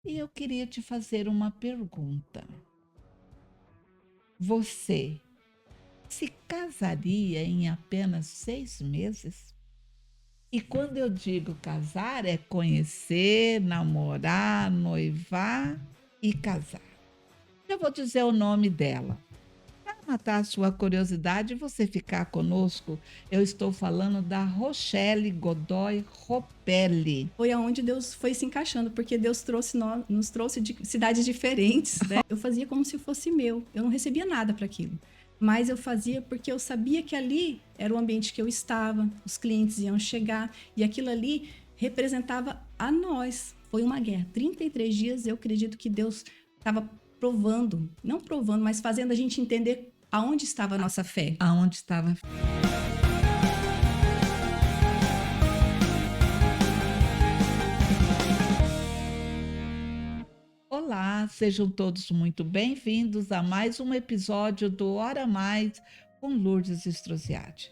E eu queria te fazer uma pergunta. Você se casaria em apenas 6 meses? E quando eu digo casar, é conhecer, namorar, noivar e casar. Eu vou dizer o nome dela. Para matar a sua curiosidade e você ficar conosco, eu estou falando da Rochelle Godoy Ropelli. Foi aonde Deus foi se encaixando, porque Deus nos trouxe de cidades diferentes, né? Eu fazia como se fosse meu, eu não recebia nada para aquilo. Mas eu fazia porque eu sabia que ali era o ambiente que eu estava, os clientes iam chegar, e aquilo ali representava a nós. Foi uma guerra. 33 dias, eu acredito que Deus estava provando, não provando, mas fazendo a gente entender aonde estava a nossa fé. Aonde estava. Olá, sejam todos muito bem-vindos a mais um episódio do Hora Mais com Lourdes Strosiati.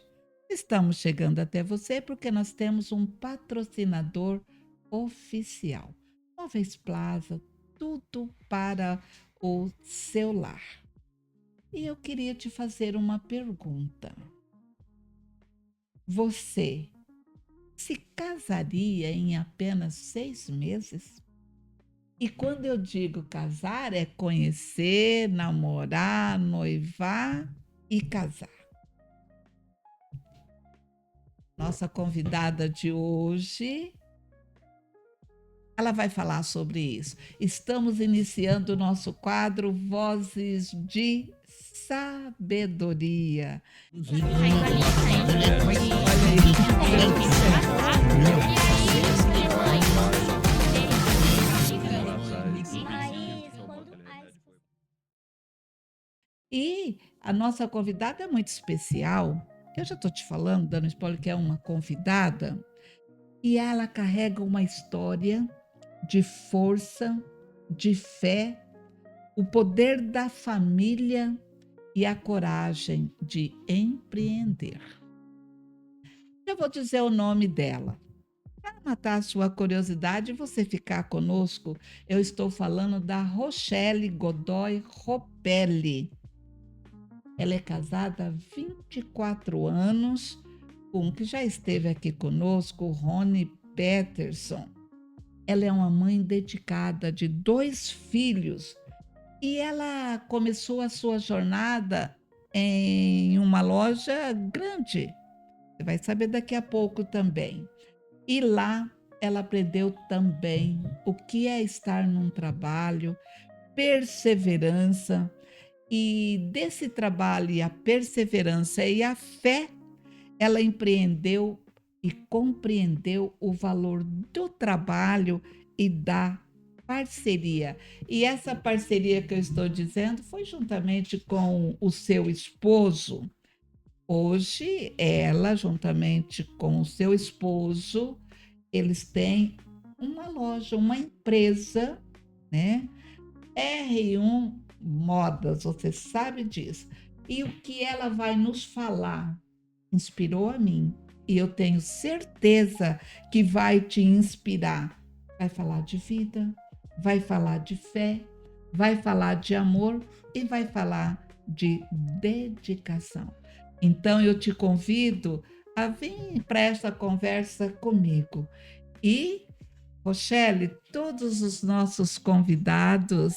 Estamos chegando até você porque nós temos um patrocinador oficial. Móveis Plaza, tudo para o seu lar. E eu queria te fazer uma pergunta. Você se casaria em apenas 6 meses? E quando eu digo casar, é conhecer, namorar, noivar e casar. Nossa convidada de hoje, ela vai falar sobre isso. Estamos iniciando o nosso quadro Vozes de Sabedoria. E a nossa convidada é muito especial. Eu já estou te falando, dando spoiler, que é uma convidada, e ela carrega uma história de força, de fé, o poder da família e a coragem de empreender. Eu vou dizer o nome dela. Para matar a sua curiosidade e você ficar conosco, eu estou falando da Rochelle Godoy Ropelli. Ela é casada há 24 anos com um que já esteve aqui conosco, o Rony Peterson. Ela é uma mãe dedicada de 2 filhos e ela começou a sua jornada em uma loja grande. Você vai saber daqui a pouco também. E lá ela aprendeu também o que é estar num trabalho, perseverança, e desse trabalho e a perseverança e a fé, ela empreendeu e compreendeu o valor do trabalho e da parceria. E essa parceria que eu estou dizendo foi juntamente com o seu esposo. Hoje, ela, juntamente com o seu esposo, eles têm uma loja, uma empresa, né? R1 Modas, você sabe disso. E o que ela vai nos falar inspirou a mim. E eu tenho certeza que vai te inspirar. Vai falar de vida, vai falar de fé, vai falar de amor e vai falar de dedicação. Então eu te convido a vir para essa conversa comigo. E, Rochelle, todos os nossos convidados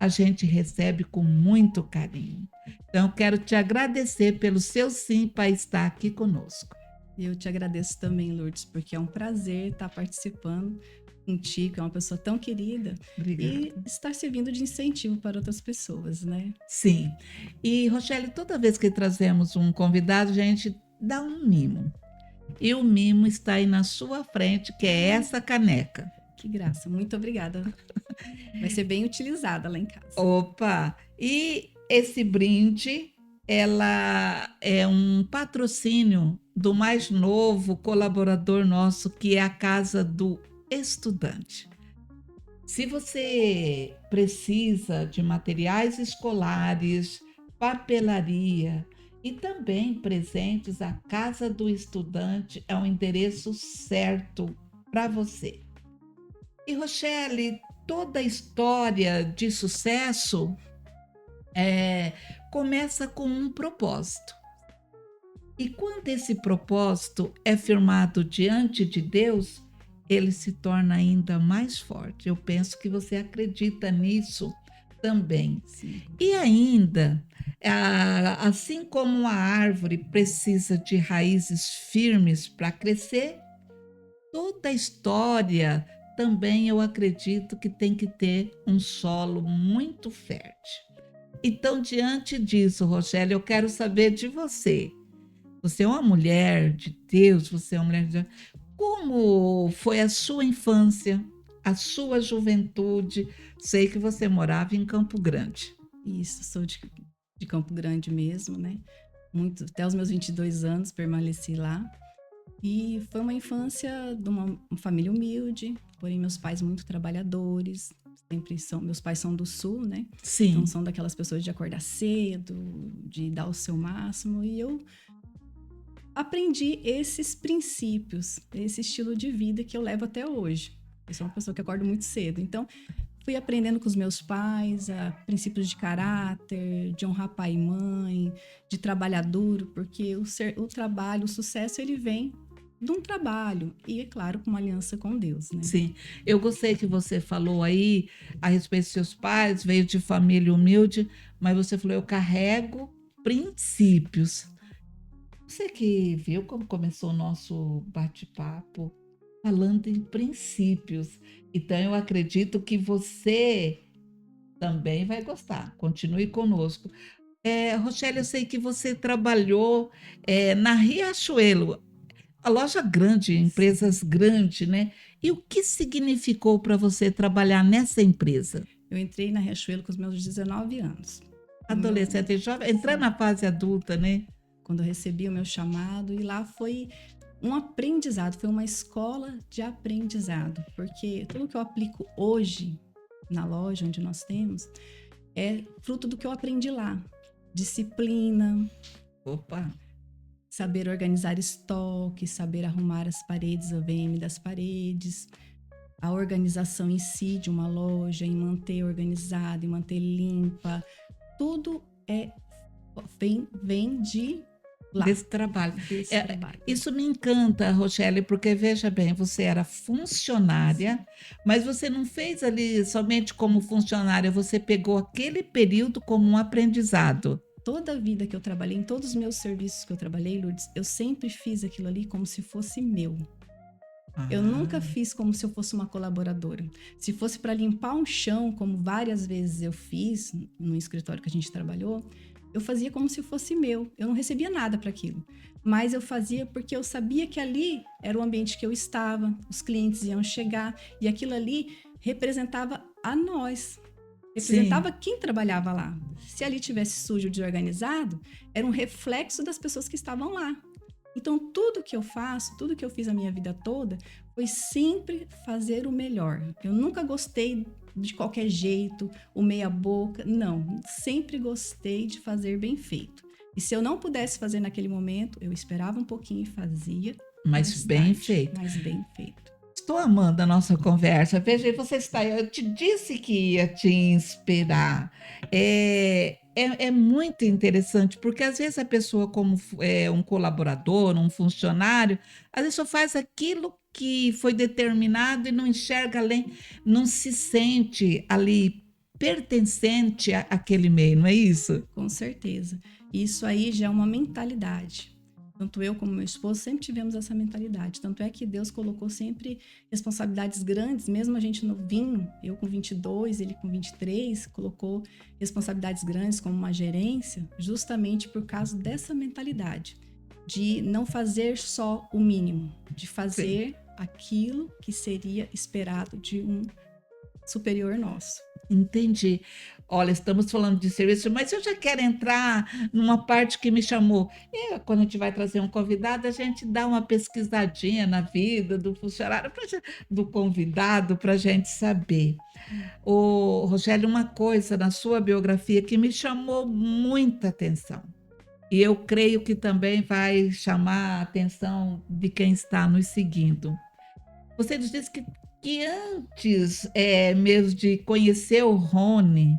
a gente recebe com muito carinho. Então, quero te agradecer pelo seu sim para estar aqui conosco. Eu te agradeço também, Lourdes, porque é um prazer estar participando contigo, é uma pessoa tão querida. Obrigada. E estar servindo de incentivo para outras pessoas, né? Sim. E, Rochelle, toda vez que trazemos um convidado, a gente dá um mimo. E o mimo está aí na sua frente, que é essa caneca. Que graça, muito obrigada. Vai ser bem utilizada lá em casa. Opa! E esse brinde, ela é um patrocínio do mais novo colaborador nosso, que é a Casa do Estudante. Se você precisa de materiais escolares, papelaria e também presentes, a Casa do Estudante é o endereço certo para você. E, Rochelle, toda história de sucesso começa com um propósito. E quando esse propósito é firmado diante de Deus, ele se torna ainda mais forte. Eu penso que você acredita nisso também. Sim. E ainda, assim como uma árvore precisa de raízes firmes para crescer, toda história também eu acredito que tem que ter um solo muito fértil. Então, diante disso, Rogélia, eu quero saber de você. Você é uma mulher de Deus, você é uma mulher de Deus. Como foi a sua infância, a sua juventude? Sei que você morava em Campo Grande. Isso, sou de Campo Grande mesmo, né? Até os meus 22 anos permaneci lá. E foi uma infância de uma família humilde, porém meus pais muito trabalhadores. Meus pais são do Sul, né? Sim. Então são daquelas pessoas de acordar cedo, de dar o seu máximo. E eu aprendi esses princípios, esse estilo de vida que eu levo até hoje. Eu sou uma pessoa que acorda muito cedo. Então, fui aprendendo com os meus pais princípios de caráter, de honrar pai e mãe, de trabalhar duro, porque o trabalho, o sucesso, ele vem de um trabalho. E, é claro, com uma aliança com Deus, né? Sim. Eu gostei que você falou aí a respeito dos seus pais, veio de família humilde, mas você falou, eu carrego princípios. Você que viu como começou o nosso bate-papo falando em princípios. Então, eu acredito que você também vai gostar. Continue conosco. Rochelle, eu sei que você trabalhou na Riachuelo, a loja grande, empresas grandes, né? E o que significou para você trabalhar nessa empresa? Eu entrei na Riachuelo com os meus 19 anos. Adolescente, jovem, entrar na fase adulta, né? Quando eu recebi o meu chamado, e lá foi um aprendizado, foi uma escola de aprendizado, porque tudo que eu aplico hoje na loja onde nós temos é fruto do que eu aprendi lá. Disciplina, Opa! saber organizar estoque, saber arrumar as paredes, a VM das paredes, a organização em si de uma loja, em manter organizada, em manter limpa, tudo vem de lá. Desse trabalho. Trabalho. Isso me encanta, Rochelle, porque veja bem, você era funcionária, mas você não fez ali somente como funcionária, você pegou aquele período como um aprendizado. Toda a vida que eu trabalhei, em todos os meus serviços que eu trabalhei, Lourdes, eu sempre fiz aquilo ali como se fosse meu. Eu nunca fiz como se eu fosse uma colaboradora. Se fosse para limpar um chão, como várias vezes eu fiz no escritório que a gente trabalhou, eu fazia como se fosse meu. Eu não recebia nada para aquilo. Mas eu fazia porque eu sabia que ali era o ambiente que eu estava, os clientes iam chegar, e aquilo ali representava a nós. Representava quem trabalhava lá. Se ali tivesse sujo, desorganizado, era um reflexo das pessoas que estavam lá. Então, tudo que eu faço, tudo que eu fiz a minha vida toda, foi sempre fazer o melhor. Eu nunca gostei de qualquer jeito, o meia boca, não. Sempre gostei de fazer bem feito. E se eu não pudesse fazer naquele momento, eu esperava um pouquinho e fazia. Mas bem feito. Mas bem feito. Estou amando a nossa conversa. Veja, você está. Eu te disse que ia te inspirar. É muito interessante, porque às vezes a pessoa, como um colaborador, um funcionário, às vezes só faz aquilo que foi determinado e não enxerga além, não se sente ali pertencente àquele meio, não é isso? Com certeza. Isso aí já é uma mentalidade. Tanto eu como meu esposo sempre tivemos essa mentalidade. Tanto é que Deus colocou sempre responsabilidades grandes, mesmo a gente novinho, eu com 22, ele com 23, colocou responsabilidades grandes como uma gerência, justamente por causa dessa mentalidade. De não fazer só o mínimo, de fazer aquilo que seria esperado de um superior nosso. Entendi. Olha, estamos falando de serviço, mas eu já quero entrar numa parte que me chamou. Quando a gente vai trazer um convidado, a gente dá uma pesquisadinha na vida do funcionário, do convidado, para a gente saber. Ô, Rogério, uma coisa na sua biografia que me chamou muita atenção. E eu creio que também vai chamar a atenção de quem está nos seguindo. Você nos disse que que antes mesmo de conhecer o Rony,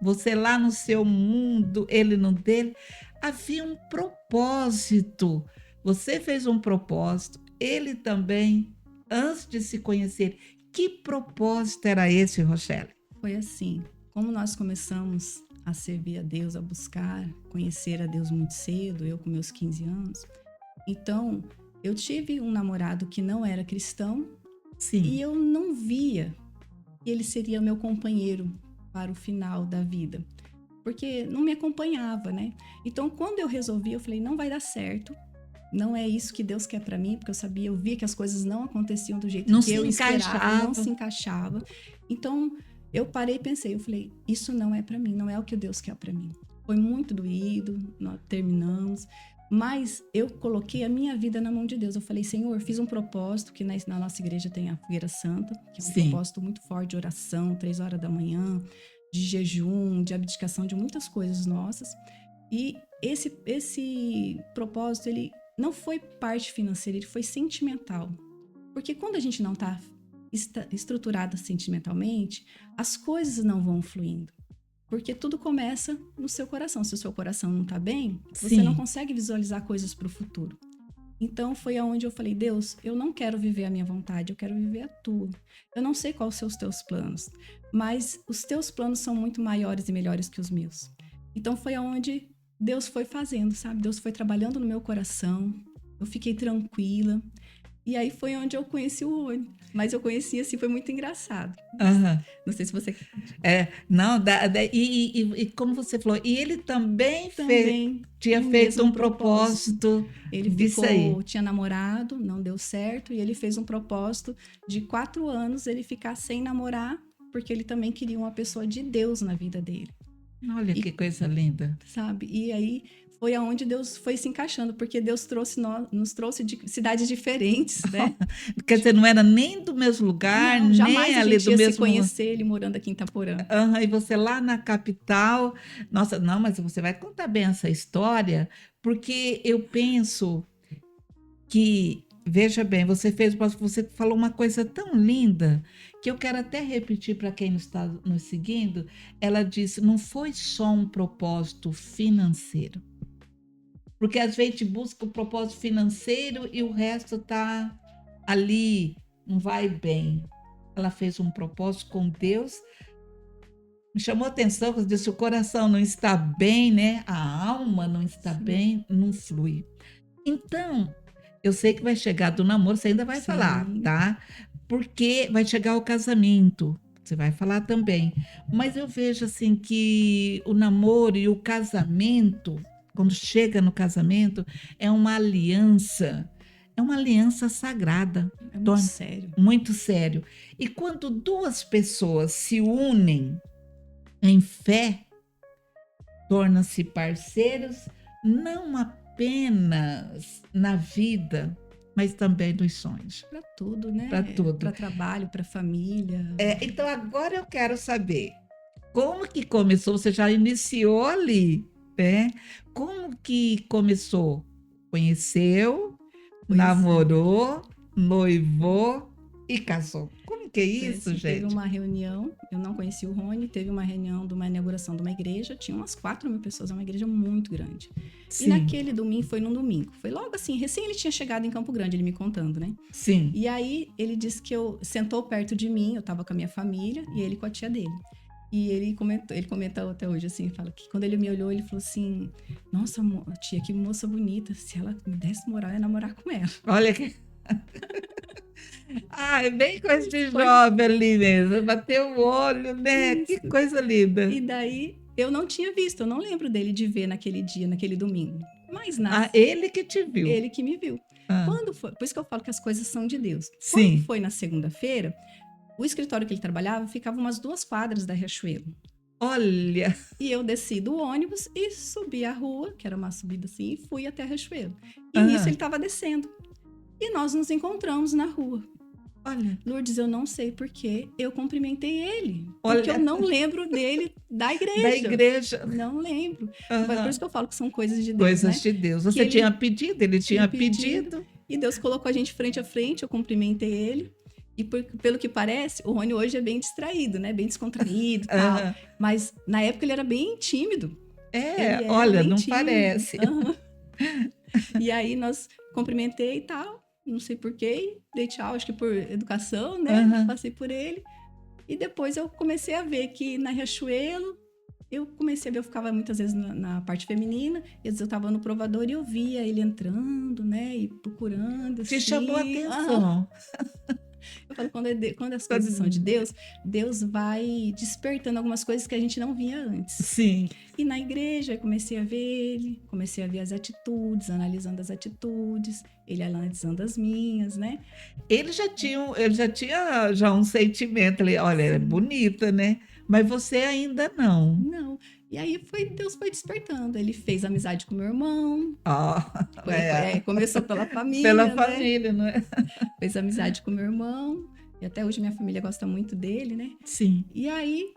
você lá no seu mundo, ele no dele, havia um propósito. Você fez um propósito, ele também, antes de se conhecer. Que propósito era esse, Rochelle? Foi assim, como nós começamos a servir a Deus, a buscar, conhecer a Deus muito cedo, eu com meus 15 anos. Então, eu tive um namorado que não era cristão. Sim. E eu não via que ele seria meu companheiro para o final da vida, porque não me acompanhava, né? Então, quando eu resolvi, eu falei, não vai dar certo, não é isso que Deus quer para mim, porque eu via que as coisas não aconteciam do jeito que eu esperava, não se encaixava. Então, eu parei e pensei, eu falei, isso não é para mim, não é o que Deus quer para mim. Foi muito doído, nós terminamos, mas eu coloquei a minha vida na mão de Deus. Eu falei, Senhor, fiz um propósito, que na nossa igreja tem a Fogueira Santa, que é um propósito muito forte de oração, 3 horas da manhã, de jejum, de abdicação de muitas coisas nossas. E esse propósito, ele não foi parte financeira, ele foi sentimental. Porque quando a gente não está estruturada sentimentalmente, as coisas não vão fluindo. Porque tudo começa no seu coração. Se o seu coração não está bem, você não consegue visualizar coisas para o futuro. Então, foi aonde eu falei, Deus, eu não quero viver a minha vontade, eu quero viver a tua. Eu não sei quais são os teus planos, mas os teus planos são muito maiores e melhores que os meus. Então, foi aonde Deus foi fazendo, sabe? Deus foi trabalhando no meu coração, eu fiquei tranquila. E aí foi onde eu conheci o Rony. Mas eu conheci assim, foi muito engraçado. Não sei se você... E como você falou, e ele também tinha feito um propósito ele tinha namorado, não deu certo, e ele fez um propósito de 4 anos ele ficar sem namorar, porque ele também queria uma pessoa de Deus na vida dele. Olha que coisa linda. Sabe? E aí foi aonde Deus foi se encaixando, porque Deus nos trouxe de cidades diferentes, né? Quer dizer, não era nem do mesmo lugar, não, jamais nem a ali gente do ia mesmo... se conhecer, ele morando aqui em Itaporã. E você lá na capital... Nossa, não, mas você vai contar bem essa história, porque eu penso que, veja bem, você falou uma coisa tão linda, que eu quero até repetir para quem está nos seguindo. Ela disse, não foi só um propósito financeiro. Porque às vezes a gente busca o propósito financeiro e o resto está ali, não vai bem. Ela fez um propósito com Deus. Me chamou a atenção, quando disse, o coração não está bem, né? A alma não está bem, não flui. Então, eu sei que vai chegar do namoro, você ainda vai falar, tá? Porque vai chegar o casamento, você vai falar também. Mas eu vejo assim que o namoro e o casamento... Quando chega no casamento, é uma aliança sagrada. É muito sério. Muito sério. E quando 2 pessoas se unem em fé, tornam-se parceiros, não apenas na vida, mas também nos sonhos. Para tudo, né? Para tudo. Para trabalho, para família. Então, agora eu quero saber, como que começou? Você já iniciou ali, né? Como que começou? Conheceu, namorou, noivou e casou. Como que é isso, gente? Teve uma reunião, eu não conheci o Rony, teve uma reunião de uma inauguração de uma igreja, tinha umas 4.000 pessoas, é uma igreja muito grande. Sim. E naquele domingo, foi num domingo, foi logo assim, recém ele tinha chegado em Campo Grande, ele me contando, né? Sim. E aí, ele disse que sentou perto de mim, eu tava com a minha família, e ele com a tia dele. E ele comentou até hoje, assim, fala que quando ele me olhou, ele falou assim, nossa, tia, que moça bonita, se ela me desse moral, eu ia namorar com ela. Olha que... é bem coisa de jovem ali mesmo, bateu o olho, né? Isso. Que coisa linda. E daí, eu não tinha visto, eu não lembro dele de ver naquele dia, naquele domingo. Mas ele que te viu. Ele que me viu. Quando foi, por isso que eu falo que as coisas são de Deus. Sim. Quando foi na segunda-feira, o escritório que ele trabalhava ficava umas 2 quadras da Riachuelo. Olha! E eu desci do ônibus e subi a rua, que era uma subida assim, e fui até a Riachuelo. E nisso ele estava descendo. E nós nos encontramos na rua. Olha. Lourdes, eu não sei porquê, eu cumprimentei ele. Porque eu não lembro dele da igreja. Da igreja. Não lembro. Por isso que eu falo que são coisas de Deus, Coisas né? de Deus. Você tinha pedido, ele tinha pedido. E Deus colocou a gente frente a frente, eu cumprimentei ele. E pelo que parece, o Rony hoje é bem distraído, né? Bem descontraído e tal. Aham. Mas na época ele era bem tímido. Ele era Olha, bem não tímido. parece. Aham. E aí nós cumprimentei e tal, não sei por quê, dei tchau, acho que por educação, né? Aham. Passei por ele. E depois eu comecei a ver que na Riachuelo, eu comecei a ver, eu ficava muitas vezes na parte feminina, e às vezes eu tava no provador e eu via ele entrando, né? E procurando, Te chamou a assim. Aham. atenção. Eu falo, quando as coisas são de Quando Deus, Deus vai despertando algumas coisas que a gente não via antes. sim. E na igreja eu comecei a ver ele, comecei a ver as atitudes, analisando as atitudes, ele analisando as minhas, né? Ele já tinha já um sentimento ali, olha, ela é Sim. bonita, né, mas você ainda não. Não. E aí Deus foi despertando. Ele fez amizade com meu irmão, Ó, começou pela pela família, né? família, não é? Fez amizade com meu irmão, e até hoje minha família gosta muito dele, né? Sim, E aí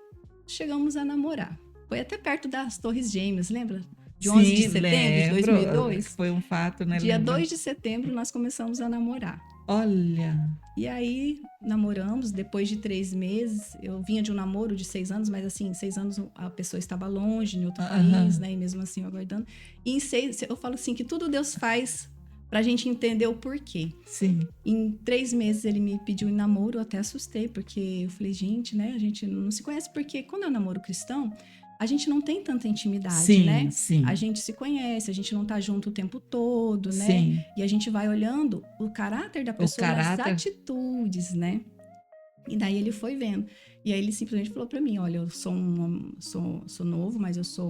chegamos a namorar. Foi até perto das Torres Gêmeas, lembra? De 11 de sim, setembro de lembro, 2002. foi um fato, né, Dia lembro. 2 de setembro nós começamos a namorar. Olha, E aí namoramos, depois de 3 meses, eu vinha de um namoro de 6 anos, mas assim, 6 anos a pessoa estava longe, em outro país, aham, né? E mesmo assim eu aguardando. E em 6, eu falo assim, que tudo Deus faz pra gente entender o porquê. sim, Em 3 meses ele me pediu em namoro, eu até assustei, porque eu falei, gente, né? A gente não se conhece, porque quando é um namoro cristão, a gente não tem tanta intimidade, sim, né? sim, A gente se conhece, a gente não tá junto o tempo todo, né? sim, E a gente vai olhando o caráter da o pessoa nas caráter, atitudes, né? E daí ele foi vendo. E aí ele simplesmente falou pra mim, olha, eu sou sou novo, mas eu sou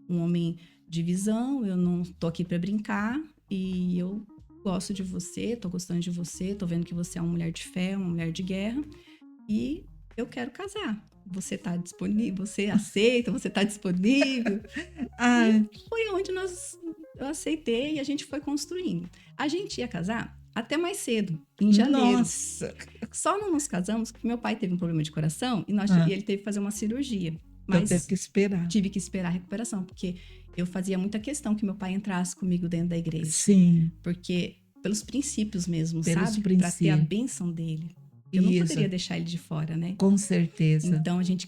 um homem de visão, eu não tô aqui pra brincar, e eu gosto de você, tô gostando de você, tô vendo que você é uma mulher de fé, uma mulher de guerra, e eu quero casar. Você tá disponível? Você aceita? Você tá disponível? E ai, foi onde eu aceitei e a gente foi construindo. A gente ia casar até mais cedo, em janeiro. nossa, Só não nos casamos porque meu pai teve um problema de coração e ele teve que fazer uma cirurgia. então teve Mas que esperar. tive que esperar a recuperação, porque eu fazia muita questão que meu pai entrasse comigo dentro da igreja. Sim, Porque, pelos princípios mesmo, pelos sabe? Para ter a princípios, bênção dele. Eu não isso, poderia deixar ele de fora, né? com certeza, Então a gente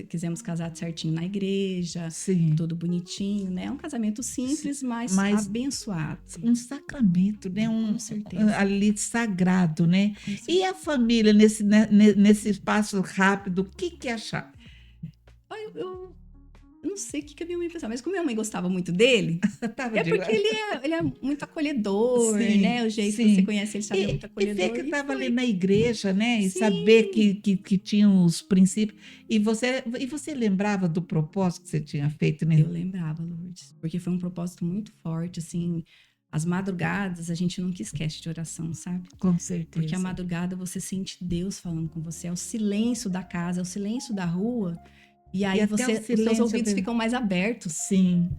quisemos casar certinho na igreja, sim. tudo bonitinho, né? É um casamento simples, mas Mas abençoado. um sacramento, né? Com certeza. Ali sagrado, né? Com certeza. E a família nesse espaço rápido, o que que achar? Eu não sei o que a minha mãe pensava, mas como minha mãe gostava muito dele, Tava é de porque ele é muito acolhedor, sim, né? O jeito que sim. você conhece ele, sabe, é muito E acolhedor. ver que E estava ali foi. na igreja, né? E Sim, saber que tinha os princípios. E você lembrava do propósito que você tinha feito, né? eu lembrava, Lourdes, porque foi um propósito muito forte, assim. As madrugadas, a gente nunca esquece de oração, sabe? Com Porque certeza. a madrugada você sente Deus falando com você, é o silêncio da casa, é o silêncio da rua. E aí até o os seus silêncio ouvidos ficam mais abertos. Sim.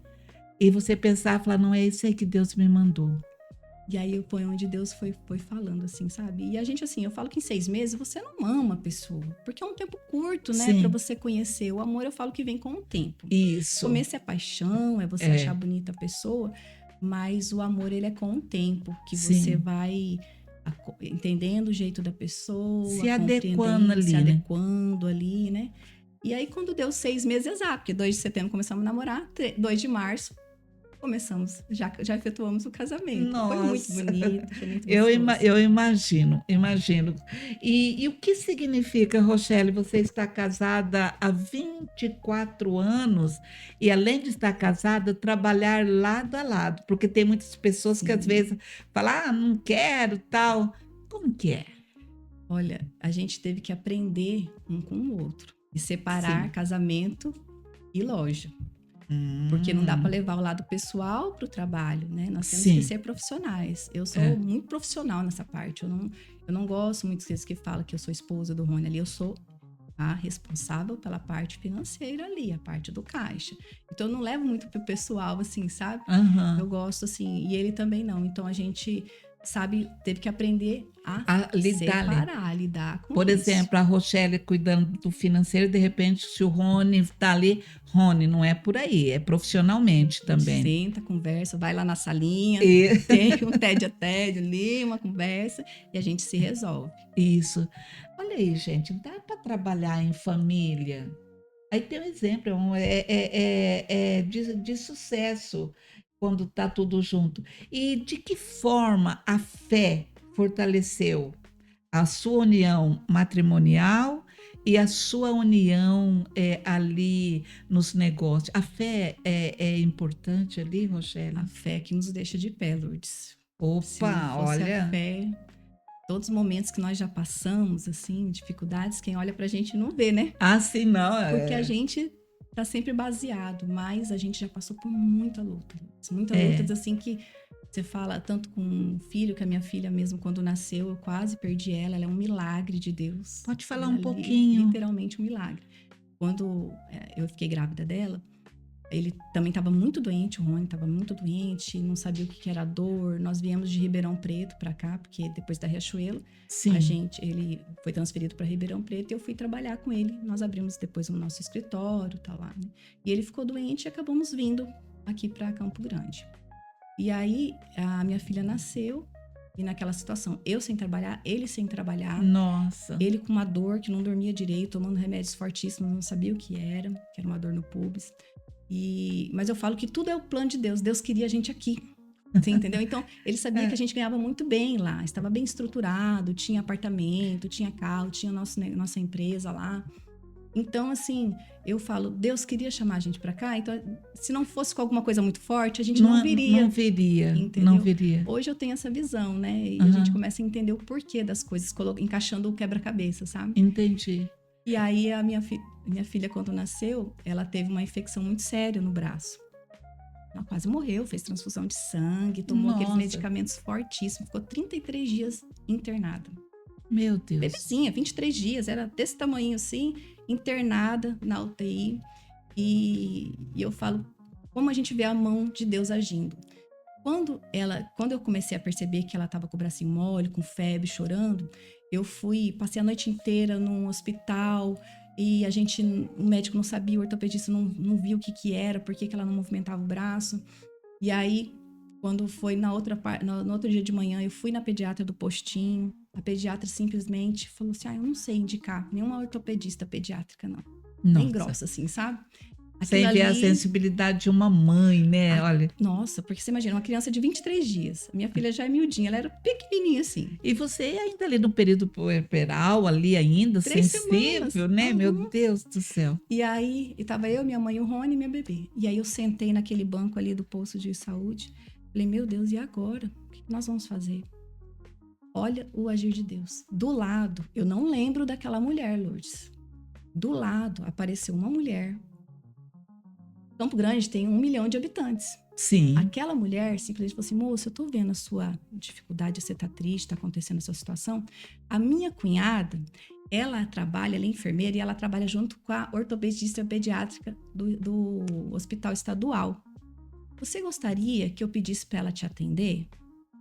E você pensar, falar, não é isso aí que Deus me mandou. E aí foi onde Deus foi falando, assim, sabe? E a gente, assim, eu falo que em 6 meses você não ama a pessoa. Porque é um tempo curto, né? Sim. Pra você conhecer. O amor, eu falo que vem com o tempo. Isso. O começo é paixão, é você É. achar bonita a pessoa. Mas o amor, ele é com o tempo. Que Sim. você vai entendendo o jeito da pessoa. Se adequando ali, se né? adequando ali, né? E aí, quando deu 6 meses exato, porque 2 de setembro começamos a namorar, 2 de março começamos, já efetuamos o casamento. Foi muito Nossa. bonito, foi muito Eu gostoso. imagino. E o que significa, Rochelle, você está casada há 24 anos e, além de estar casada, trabalhar lado a lado? Porque tem muitas pessoas que, às Sim. vezes, falam, não quero, tal. Como que é? Olha, a gente teve que aprender um com o outro. E separar Sim. casamento e loja. Porque não dá para levar o lado pessoal para o trabalho, né? Nós temos Sim. que ser profissionais. Eu sou É. muito profissional nessa parte. Eu não gosto muito vezes que fala que eu sou esposa do Rony ali. Eu sou a responsável pela parte financeira ali, a parte do caixa. Então eu não levo muito pro pessoal, assim, sabe? Aham. Eu gosto, assim, e ele também não. Então a gente teve que aprender A lidar ali. separar, a lidar com Por isso. exemplo, a Rochelle cuidando do financeiro, de repente, se o Rony está ali, Rony, não é por aí, é profissionalmente também. Senta, conversa, vai lá na salinha, E- tem um tédio a tédio ali, uma conversa, e a gente se resolve. Isso. Olha aí, gente, dá para trabalhar em família. Aí tem um exemplo, de sucesso quando está tudo junto. E de que forma a fé fortaleceu a sua união matrimonial e a sua união ali nos negócios? A fé é importante ali, Rochelle? A fé que nos deixa de pé, Lourdes. Se não Opa, fosse a olha. fé, todos os momentos que nós já passamos, assim, dificuldades, quem olha pra gente não vê, né? Assim não. Porque a gente tá sempre baseado, mas a gente já passou por muita luta. Muitas É. lutas, assim, que você fala tanto com um filho, que a minha filha mesmo, quando nasceu, eu quase perdi ela. Ela é um milagre de Deus. Pode falar Ela um pouquinho. Literalmente um milagre. Quando eu fiquei grávida dela, ele também estava muito doente, o Rony estava muito doente, não sabia o que era dor. Nós viemos de Ribeirão Preto para cá, porque depois da Riachuelo, Sim. ele foi transferido para Ribeirão Preto e eu fui trabalhar com ele. Nós abrimos depois o nosso escritório, tá lá, né? E ele ficou doente e acabamos vindo aqui para Campo Grande. E aí a minha filha nasceu e naquela situação, eu sem trabalhar, ele sem trabalhar. Nossa. Ele com uma dor que não dormia direito, tomando remédios fortíssimos, não sabia o que era uma dor no pubis. Mas eu falo que tudo é o plano de Deus. Deus queria a gente aqui. Você entendeu? Então, ele sabia que a gente ganhava muito bem lá. Estava bem estruturado, tinha apartamento, tinha carro, tinha nossa empresa lá. Então, assim, eu falo, Deus queria chamar a gente para cá. Então, se não fosse com alguma coisa muito forte, a gente não viria. Não viria. Entendeu? Não viria. Hoje eu tenho essa visão, né? E a gente começa a entender o porquê das coisas, encaixando o quebra-cabeça, sabe? Entendi. E aí, a minha filha, quando nasceu, ela teve uma infecção muito séria no braço. Ela quase morreu, fez transfusão de sangue, tomou aqueles medicamentos fortíssimos, ficou 33 dias internada. Meu Deus. Bebezinha, 23 dias, era desse tamanho assim, internada na UTI. E eu falo, como a gente vê a mão de Deus agindo. Quando eu comecei a perceber que ela estava com o bracinho mole, com febre, chorando, eu passei a noite inteira num hospital e o médico não sabia, o ortopedista não viu o que era, por que ela não movimentava o braço. E aí, quando foi no outro dia de manhã, eu fui na pediatra do postinho, a pediatra simplesmente falou assim, eu não sei indicar nenhuma ortopedista pediátrica, não. Bem grossa, assim, sabe? Sem ver a sensibilidade de uma mãe, né? Olha. Nossa, porque você imagina, uma criança de 23 dias. A minha filha já é miudinha, ela era pequenininha assim. E você ainda ali no período puerperal, ali ainda, 3 sensível, semanas. né? Meu Deus do céu. E aí, tava eu, minha mãe, o Rony e minha bebê. E aí eu sentei naquele banco ali do posto de saúde. Falei, meu Deus, e agora? O que nós vamos fazer? Olha o agir de Deus. Do lado, eu não lembro daquela mulher, Lourdes. Do lado, apareceu uma mulher. Campo Grande tem 1 milhão de habitantes. Sim. Aquela mulher simplesmente falou assim, moça, eu tô vendo a sua dificuldade, você tá triste, tá acontecendo essa situação. A minha cunhada, ela é enfermeira e ela trabalha junto com a ortopedista pediátrica do Hospital Estadual. Você gostaria que eu pedisse para ela te atender?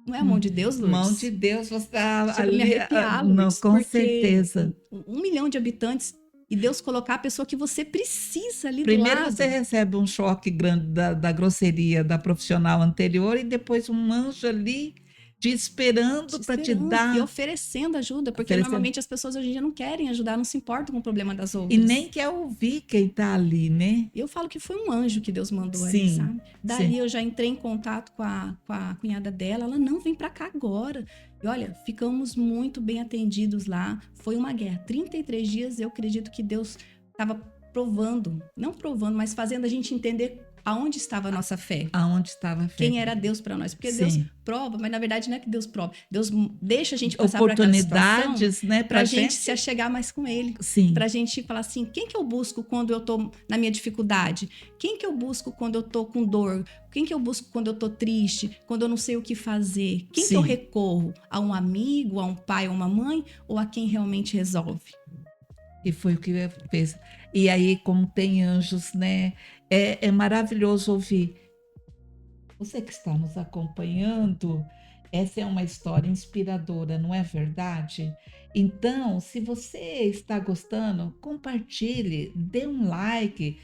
Não é a mão de Deus, Lourdes? Mão de Deus, você tá ali. Me arrepiar, Lourdes, não, com certeza. 1 milhão de habitantes e Deus colocar a pessoa que você precisa ali Primeiro do lado. você recebe um choque grande da grosseria da profissional anterior e depois um anjo ali te esperando para te dar. E oferecendo ajuda, porque normalmente as pessoas hoje em dia não querem ajudar, não se importam com o problema das outras. E nem quer ouvir quem tá ali, né? Eu falo que foi um anjo que Deus mandou ali, sabe? Daí eu já entrei em contato com a cunhada dela, ela não vem para cá agora. E olha, ficamos muito bem atendidos lá, foi uma guerra. 33 dias, eu acredito que Deus estava provando, não provando, mas fazendo a gente entender aonde estava a nossa fé. Aonde estava a fé. Quem era Deus para nós. Porque Deus prova, mas na verdade não é que Deus prova. Deus deixa a gente passar por aquela situação, né, pra gente se achegar mais com Ele. Sim. Pra gente falar assim, quem que eu busco quando eu tô na minha dificuldade? Quem que eu busco quando eu tô com dor? Quem que eu busco quando eu tô triste? Quando eu não sei o que fazer? Quem que eu recorro? A um amigo, a um pai, a uma mãe? Ou a quem realmente resolve? E foi o que fez. E aí, como tem anjos, né? É maravilhoso ouvir. Você que está nos acompanhando, Essa é uma história inspiradora, não é verdade? Então, se você está gostando, compartilhe, dê um like,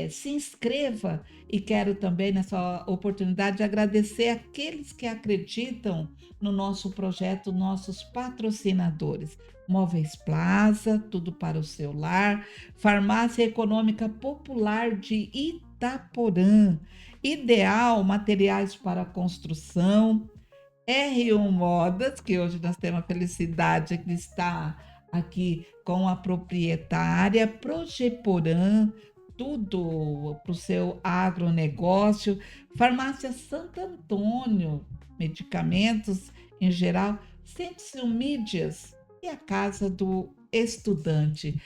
se inscreva. E quero também, nessa oportunidade, agradecer aqueles que acreditam no nosso projeto, nossos patrocinadores. Móveis Plaza, tudo para o seu lar. Farmácia Econômica Popular de Itaporã. Ideal Materiais para Construção. R1 Modas, que hoje nós temos a felicidade de estar aqui com a proprietária, Progeporã, tudo para o seu agronegócio, Farmácia Santo Antônio, medicamentos em geral, Centro Mídias e a Casa do Estudante.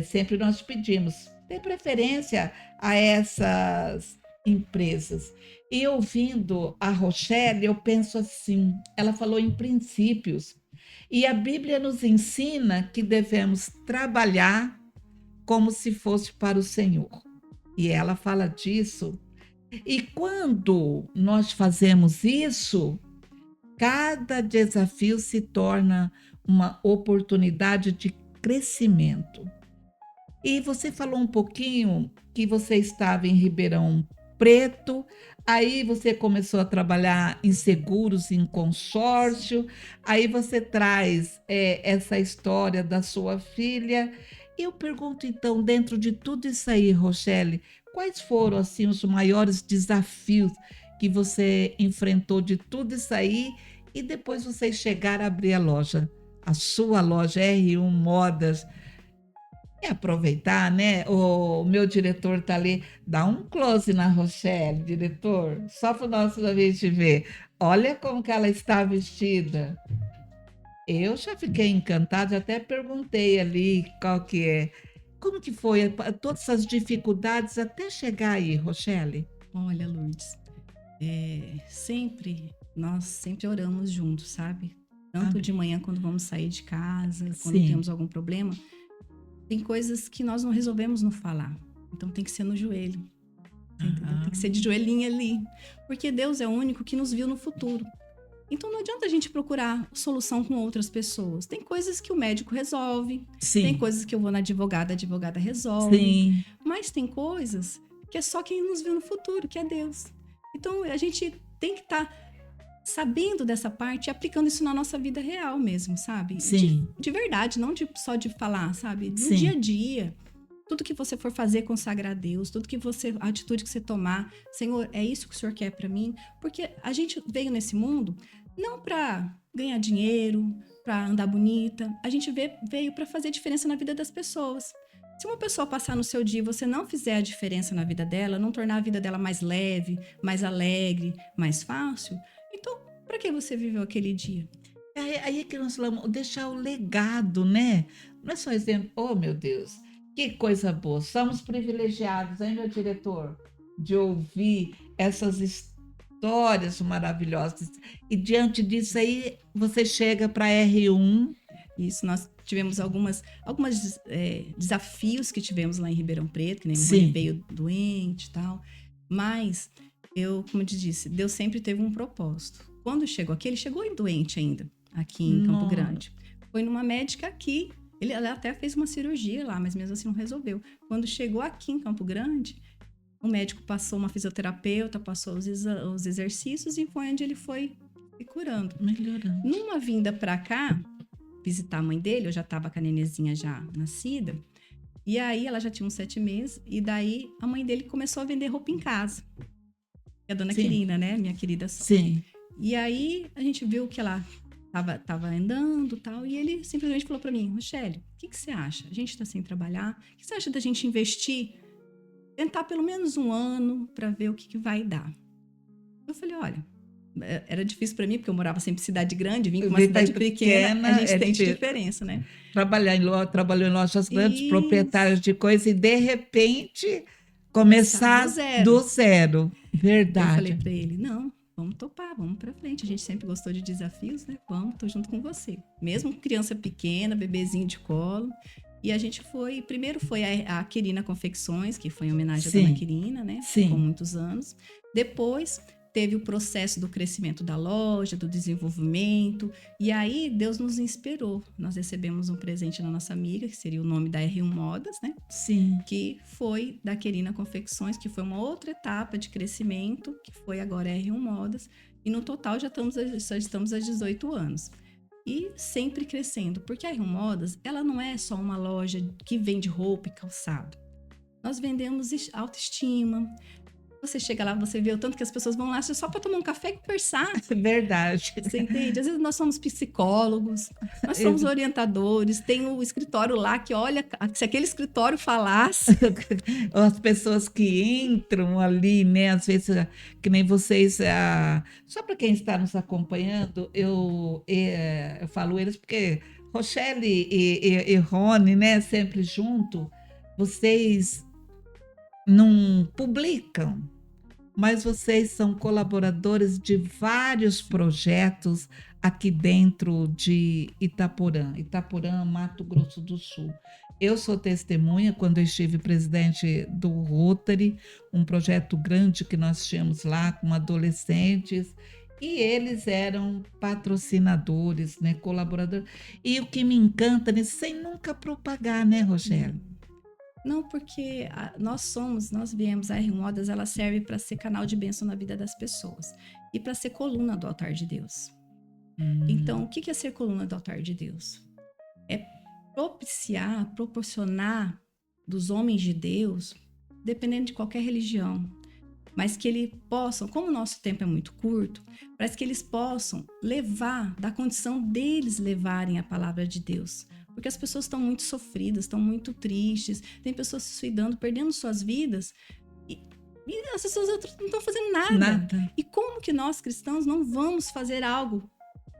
Sempre nós pedimos, dê preferência a essas empresas. E ouvindo a Rochelle, eu penso assim: ela falou em princípios, e a Bíblia nos ensina que devemos trabalhar como se fosse para o Senhor. E ela fala disso. E quando nós fazemos isso, cada desafio se torna uma oportunidade de crescimento. E você falou um pouquinho que você estava em Ribeirão Preto, aí você começou a trabalhar em seguros, em consórcio, aí você traz essa história da sua filha. Eu pergunto então, dentro de tudo isso aí, Rochelle, quais foram assim os maiores desafios que você enfrentou de tudo isso aí e depois vocês chegaram a abrir a loja, a sua loja R1 Modas? E aproveitar, né? O meu diretor tá ali. Dá um close na Rochelle, diretor, só para o nosso ouvinte ver. Olha como que ela está vestida. Eu já fiquei encantada, até perguntei ali qual que é. Como que foi todas essas dificuldades até chegar aí, Rochelle? Olha, Lourdes, nós sempre oramos juntos, sabe? Tanto de Amém. manhã quando vamos sair de casa, quando Sim. temos algum problema, tem coisas que nós não resolvemos não falar. Então tem que ser no joelho, você entendeu? Tem que ser de joelhinho ali, porque Deus é o único que nos viu no futuro. Então não adianta a gente procurar solução com outras pessoas. Tem coisas que o médico resolve, tem Sim. coisas que eu vou na advogada, a advogada resolve, Sim. mas tem coisas que é só quem nos viu no futuro, que é Deus. Então a gente tem que estar sabendo dessa parte e aplicando isso na nossa vida real mesmo, sabe? Sim. De verdade, não só de falar, sabe? No Sim. dia a dia. Tudo que você for fazer, consagrar a Deus. Tudo que a atitude que você tomar. Senhor, é isso que o Senhor quer pra mim? Porque a gente veio nesse mundo não pra ganhar dinheiro, pra andar bonita. A gente veio pra fazer diferença na vida das pessoas. Se uma pessoa passar no seu dia e você não fizer a diferença na vida dela, não tornar a vida dela mais leve, mais alegre, mais fácil, então, para que você viveu aquele dia? Aí é que nós falamos, deixar o legado, né? Não é só exemplo, oh meu Deus, que coisa boa. Somos privilegiados, hein, meu diretor, de ouvir essas histórias maravilhosas. E diante disso aí, você chega para R1. Isso, nós tivemos algumas desafios que tivemos lá em Ribeirão Preto, que nem o Rony Sim. veio doente e tal, mas como eu te disse, Deus sempre teve um propósito. Quando chegou aqui, ele chegou doente ainda, aqui em Campo Nossa. Grande. Foi numa médica aqui, ela até fez uma cirurgia lá, mas mesmo assim não resolveu. Quando chegou aqui em Campo Grande, o médico passou uma fisioterapeuta, passou os exercícios e foi onde ele foi se curando. Melhorando. Numa vinda pra cá, visitar a mãe dele, eu já tava com a nenezinha já nascida, e aí ela já tinha uns 7 meses, e daí a mãe dele começou a vender roupa em casa. A dona Sim. Quirina, né? Minha querida sogra. Sim. E aí a gente viu que ela tava andando e tal, e ele simplesmente falou pra mim: Rochelle, o que você acha? A gente tá sem trabalhar, o que você acha da gente investir, tentar pelo menos um ano pra ver o que vai dar? Eu falei: olha, era difícil pra mim, porque eu morava sempre em cidade grande, vim com uma cidade pequena, a gente tem diferença, né? Trabalhou em lojas grandes, Isso. proprietários de coisa, e de repente começar do zero. Verdade. Eu falei pra ele: não, vamos topar, vamos pra frente. A gente sempre gostou de desafios, né? Vamos, tô junto com você. Mesmo criança pequena, bebezinho de colo. E a gente foi, primeiro foi a Quirina Confecções, que foi em homenagem à Sim. dona Quirina, né? Sim. Com muitos anos. Depois teve o processo do crescimento da loja, do desenvolvimento, e aí Deus nos inspirou. Nós recebemos um presente da nossa amiga, que seria o nome da R1 Modas, né? Sim. Que foi da Querina Confecções, que foi uma outra etapa de crescimento, que foi agora a R1 Modas, e no total já estamos há 18 anos. E sempre crescendo, porque a R1 Modas, ela não é só uma loja que vende roupa e calçado. Nós vendemos autoestima. Você chega lá, você vê o tanto que as pessoas vão lá só para tomar um café e conversar. Verdade. Você entende? Às vezes nós somos psicólogos, nós somos orientadores, tem o escritório lá que olha, se aquele escritório falasse... As pessoas que entram ali, né? Às vezes, que nem vocês... Só para quem está nos acompanhando, eu falo eles porque Rochelle e Rony, né? Sempre junto, vocês não publicam, mas vocês são colaboradores de vários projetos aqui dentro de Itaporã, Mato Grosso do Sul. Eu sou testemunha quando eu estive presidente do Rotary, um projeto grande que nós tínhamos lá com adolescentes, e eles eram patrocinadores, né, colaboradores. E o que me encanta nisso, sem nunca propagar, né, Rogério? Não, porque nós viemos, a R1 Modas, ela serve para ser canal de bênção na vida das pessoas e para ser coluna do altar de Deus. Então, o que é ser coluna do altar de Deus? É proporcionar dos homens de Deus, dependendo de qualquer religião, mas que eles possam, como o nosso tempo é muito curto, para que eles possam levar, da condição deles levarem a palavra de Deus. Porque as pessoas estão muito sofridas, estão muito tristes, tem pessoas se suicidando, perdendo suas vidas, e as pessoas não estão fazendo nada. E como que nós, cristãos, não vamos fazer algo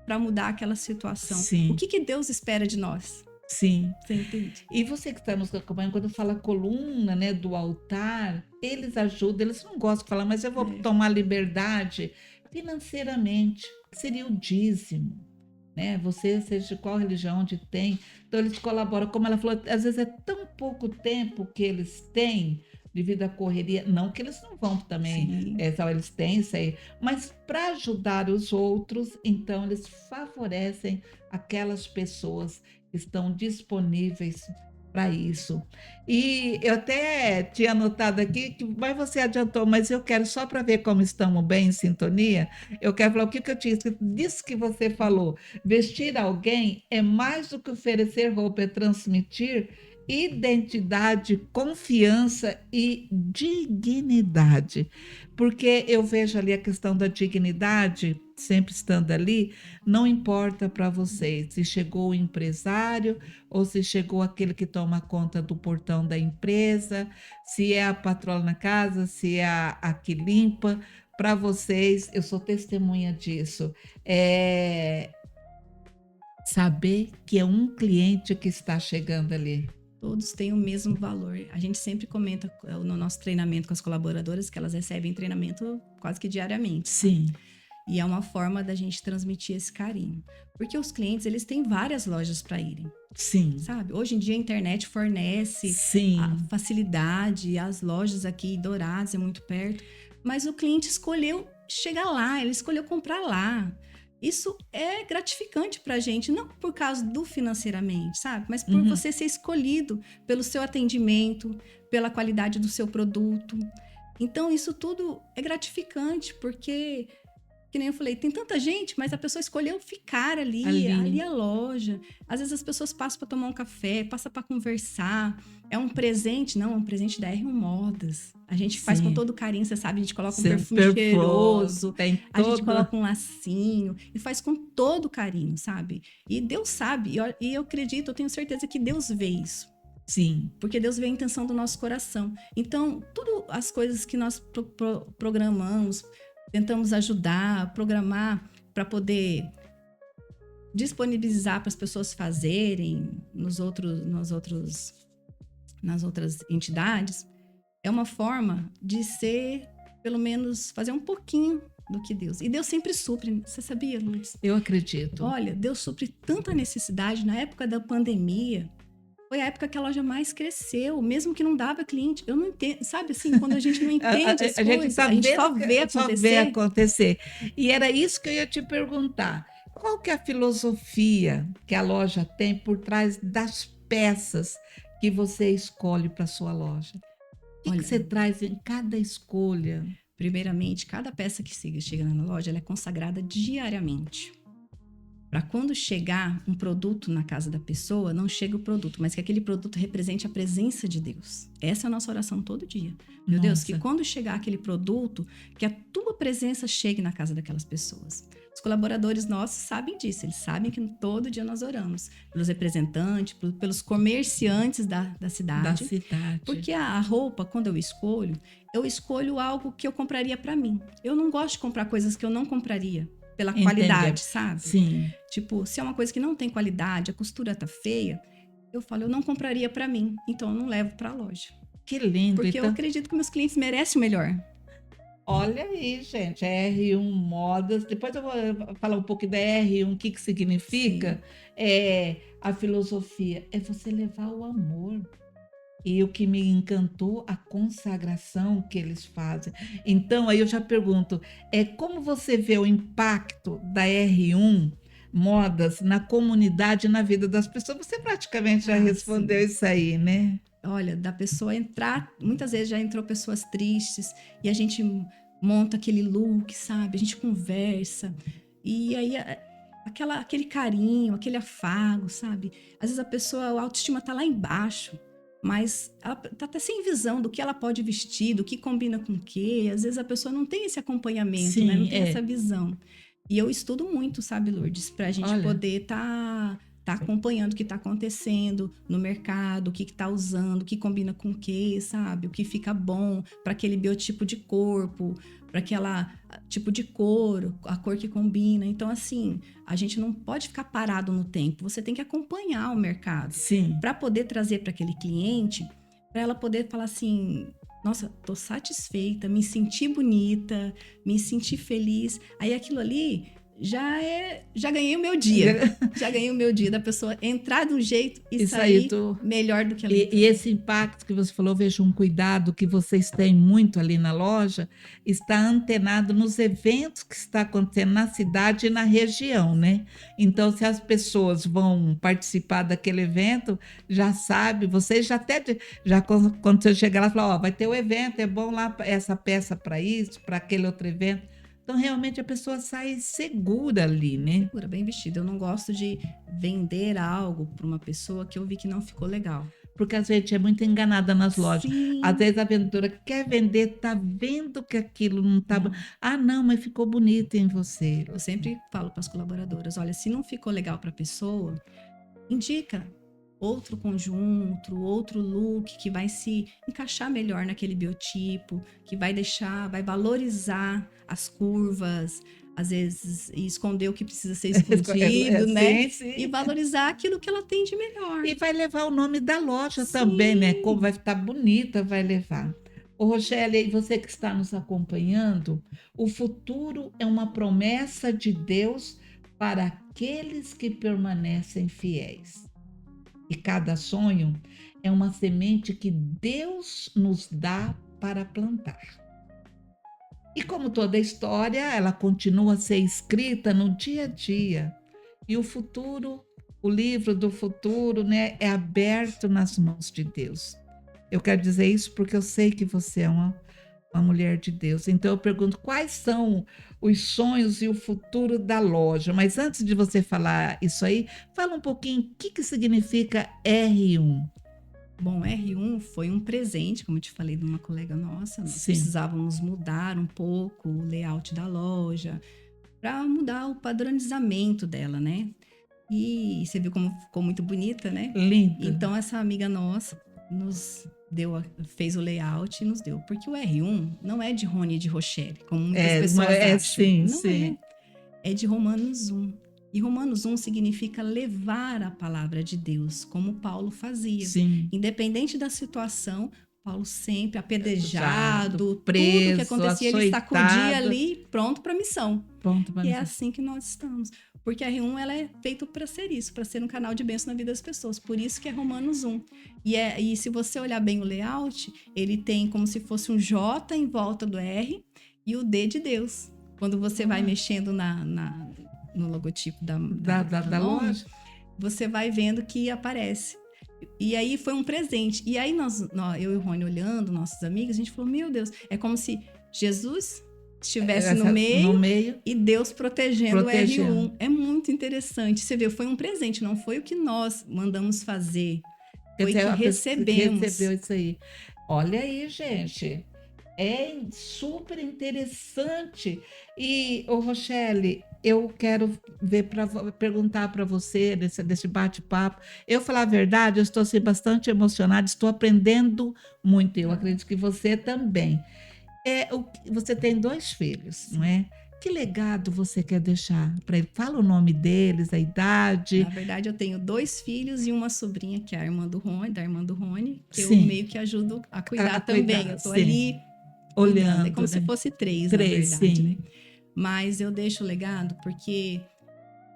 para mudar aquela situação? Sim. O que Deus espera de nós? Sim. Você entende? E você que está nos acompanhando, quando fala coluna, né, do altar, eles ajudam, eles não gostam de falar, mas eu vou tomar liberdade financeiramente, seria o dízimo. Né? Você, seja de qual religião, onde tem, então eles colaboram, como ela falou, às vezes é tão pouco tempo que eles têm devido à correria, não que eles não vão também, só eles têm isso aí, mas para ajudar os outros, então eles favorecem aquelas pessoas que estão disponíveis para isso. E eu até tinha anotado aqui, mas você adiantou, mas eu quero só para ver como estamos bem em sintonia, eu quero falar o que eu tinha escrito disso que você falou. Vestir alguém é mais do que oferecer roupa, é transmitir identidade, confiança e dignidade. Porque eu vejo ali a questão da dignidade, sempre estando ali, não importa para vocês se chegou o empresário ou se chegou aquele que toma conta do portão da empresa, se é a patroa na casa, se é a que limpa. Para vocês, eu sou testemunha disso. Saber que é um cliente que está chegando ali. Todos têm o mesmo valor. A gente sempre comenta no nosso treinamento com as colaboradoras que elas recebem treinamento quase que diariamente. Sim. E é uma forma da gente transmitir esse carinho. Porque os clientes, eles têm várias lojas para irem. Sim. Sabe? Hoje em dia a internet fornece a facilidade, as lojas aqui, Dourados é muito perto. Mas o cliente escolheu chegar lá, ele escolheu comprar lá. Isso é gratificante pra gente, não por causa do financeiramente, sabe? Mas por você ser escolhido pelo seu atendimento, pela qualidade do seu produto. Então, isso tudo é gratificante, porque, que nem eu falei, tem tanta gente, mas a pessoa escolheu ficar ali é a loja. Às vezes as pessoas passam para tomar um café, passam para conversar. É um presente, não, é um presente da R1 Modas. A gente faz com todo carinho, você sabe, a gente coloca um perfume cheiroso, a gente coloca um lacinho, e faz com todo carinho, sabe? E Deus sabe, e eu acredito, eu tenho certeza que Deus vê isso. Sim. Porque Deus vê a intenção do nosso coração. Então, tudo as coisas que nós programamos, tentamos ajudar, programar para poder disponibilizar para as pessoas fazerem nas outras entidades, é uma forma de ser, pelo menos, fazer um pouquinho do que Deus. E Deus sempre supre. Você sabia, Lourdes? Eu acredito. Olha, Deus supre tanta necessidade. Na época da pandemia, Foi a época que a loja mais cresceu, mesmo que não dava cliente. Eu não entendo, sabe assim, quando a gente não entende as A gente coisas, tá a gente só vendo, vê só vê acontecer. acontecer. E era isso que eu ia te perguntar. Qual que é a filosofia que a loja tem por trás das peças que você escolhe para sua loja? O que Olha, você traz em cada escolha? primeiramente, cada peça que chega na loja, ela é consagrada diariamente. Para quando chegar um produto na casa da pessoa, não chega o produto, mas que aquele produto represente a presença de Deus. Essa é a nossa oração todo dia. Meu Deus, que Nossa, quando chegar aquele produto, que a tua presença chegue na casa daquelas pessoas. Os colaboradores nossos sabem disso, eles sabem que todo dia nós oramos pelos representantes, pelos comerciantes da da cidade, cidade. porque a roupa, quando eu escolho algo que eu compraria para mim. Eu não gosto de comprar coisas que eu não compraria pela Entendi. qualidade, sabe? Sim. Tipo, se é uma coisa que não tem qualidade, a costura tá feia, eu falo, eu não compraria para mim, então eu não levo para a loja. Que lindo. Porque eu Então, acredito que meus clientes merecem o melhor. olha aí, gente, R1 Modas. Depois eu vou falar um pouco da R1, o que que significa. A filosofia é você levar o amor. E o que me encantou, a consagração que eles fazem. Então, aí eu já pergunto, como você vê o impacto da R1 Modas na comunidade e na vida das pessoas? Você praticamente já respondeu Sim. isso aí, né? Olha, da pessoa entrar, muitas vezes já entrou pessoas tristes e a gente monta aquele look, sabe? A gente conversa e aí aquele carinho, aquele afago, sabe? Às vezes a pessoa, a autoestima tá lá embaixo, mas ela tá até sem visão do que ela pode vestir, do que combina com o quê. Às vezes a pessoa não tem esse acompanhamento, né? Sim, Não tem essa visão. E eu estudo muito, sabe, Lourdes, pra gente Olha. poder tá acompanhando o que tá acontecendo no mercado, o que tá usando, o que combina com o quê, sabe? O que fica bom para aquele biotipo de corpo, para aquela tipo de cor, a cor que combina. Então, assim, a gente não pode ficar parado no tempo. Você tem que acompanhar o mercado Sim. para poder trazer para aquele cliente, para ela poder falar assim: nossa, tô satisfeita, me senti bonita, me senti feliz. Aí aquilo ali já ganhei o meu dia. Já ganhei o meu dia da pessoa entrar de um jeito e sair melhor do que ela entrou. E esse impacto que você falou, veja um cuidado que vocês têm muito ali na loja, está antenado nos eventos que está acontecendo na cidade e na região, né? Então, se as pessoas vão participar daquele evento, já sabe, vocês já quando você chegar lá, fala, ó, vai ter o evento, é bom lá essa peça para isso, para aquele outro evento. Então, realmente, a pessoa sai segura ali, né? Segura, bem vestida. Eu não gosto de vender algo para uma pessoa que eu vi que não ficou legal. Porque a gente é muito enganada nas lojas. Sim. Às vezes a vendedora quer vender, tá vendo que aquilo não tá bom. Ah, não, mas ficou bonito em você. Eu sempre falo para as colaboradoras, olha, se não ficou legal para a pessoa, indica outro conjunto, outro look que vai se encaixar melhor naquele biotipo, que vai valorizar as curvas, às vezes esconder o que precisa ser escondido, né? Sim. E valorizar aquilo que ela tem de melhor. E vai levar o nome da loja também, né? Como vai estar bonita, vai levar. Ô, Rogélia, e você que está nos acompanhando, o futuro é uma promessa de Deus para aqueles que permanecem fiéis. E cada sonho é uma semente que Deus nos dá para plantar. E como toda história, ela continua a ser escrita no dia a dia. E o futuro, o livro do futuro, né, é aberto nas mãos de Deus. Eu quero dizer isso porque eu sei que você é uma mulher de Deus. Então eu pergunto quais são os sonhos e o futuro da loja. Mas antes de você falar isso aí, fala um pouquinho o que significa R1. Bom, R1 foi um presente, como eu te falei, de uma colega nossa. Nós precisávamos mudar um pouco o layout da loja para mudar o padronizamento dela, né? E você viu como ficou muito bonita, né? Linda. Então essa amiga nossa fez o layout e nos deu. Porque o R1 não é de Rony e de Rochelle, como muitas pessoas acham. Sim. É de Romanos 1. E Romanos 1 significa levar a palavra de Deus, como Paulo fazia. Sim. Independente da situação, Paulo sempre apedrejado, preso, tudo que acontecia, açoitado. ele sacudia ali, pronto para a missão. Pronto pra e missão. É assim que nós estamos. Porque a R1 ela é feita para ser isso, para ser um canal de bênção na vida das pessoas. Por isso que é Romanos 1. E se você olhar bem o layout, ele tem como se fosse um J em volta do R e o D de Deus. Quando você vai mexendo no logotipo da loja, você vai vendo que aparece. E aí foi um presente. E aí eu e o Rony olhando, nossos amigos, a gente falou, meu Deus, é como se Jesus estivesse no meio e Deus protegendo o R1. É muito interessante. Você vê, foi um presente, não foi o que nós mandamos fazer. Foi que recebemos. Recebeu isso aí. Olha aí, gente. É super interessante. E, Rochelle, eu quero perguntar para você desse bate-papo. Eu falar a verdade, eu estou assim, bastante emocionada, estou aprendendo muito. Eu acredito que você também. Você tem 2 filhos, não é? Que legado você quer deixar para ele? Fala o nome deles, a idade. Na verdade, eu tenho 2 filhos e uma sobrinha, que é a irmã do Rony, que Sim. eu meio que ajudo a cuidar também. Eu tô ali olhando. É como se fosse 3, na verdade. Sim. Né? Mas eu deixo o legado porque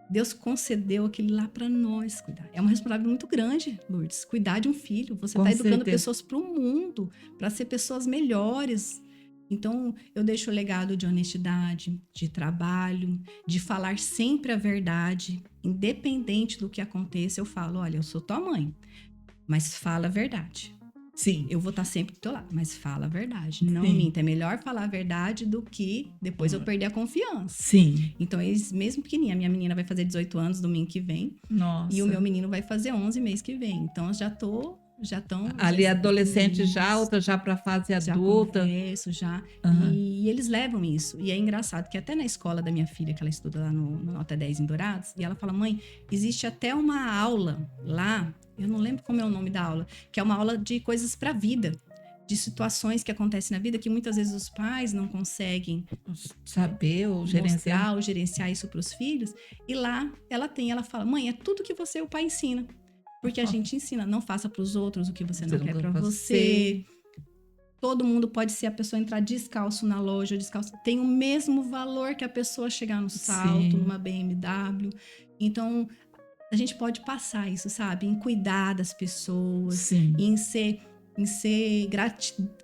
Deus concedeu aquele lá para nós cuidar. É uma responsabilidade muito grande, Lourdes, cuidar de um filho. Você está educando pessoas para o mundo, para ser pessoas melhores. Então, eu deixo o legado de honestidade, de trabalho, de falar sempre a verdade. Independente do que aconteça, eu falo, olha, eu sou tua mãe, mas fala a verdade. Sim. Eu vou estar sempre do teu lado, mas fala a verdade. Não minta. É melhor falar a verdade do que depois eu perder a confiança. Sim. Então, eles, mesmo pequenininha, a minha menina vai fazer 18 anos domingo que vem. Nossa. E o meu menino vai fazer 11 mês que vem. Então, já estão ali adolescente já, outra já para fase adulta. Converso, já. E eles levam isso. E é engraçado que até na escola da minha filha, que ela estuda lá no Nota 10 em Dourados, e ela fala, mãe, existe até uma aula lá, eu não lembro como é o nome da aula, que é uma aula de coisas para a vida, de situações que acontecem na vida que muitas vezes os pais não conseguem saber ou gerenciar isso para os filhos. E lá ela fala, mãe, é tudo que você e o pai ensina. Porque a gente ensina, não faça para os outros o que você não quer para você. Todo mundo pode ser a pessoa entrar descalço na loja, descalço. Tem o mesmo valor que a pessoa chegar no salto, numa BMW. Então, a gente pode passar isso, sabe? Em cuidar das pessoas, em ser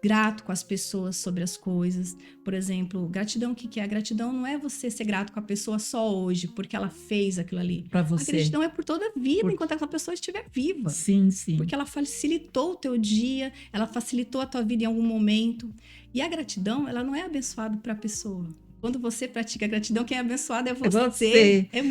grato com as pessoas sobre as coisas. Por exemplo, gratidão, o que é? A gratidão não é você ser grato com a pessoa só hoje, porque ela fez aquilo ali. Para você. A gratidão é por toda a vida, enquanto aquela pessoa estiver viva. Sim, sim. Porque ela facilitou o teu dia, ela facilitou a tua vida em algum momento. E a gratidão, ela não é abençoada para a pessoa. Quando você pratica a gratidão, quem é abençoado é você. É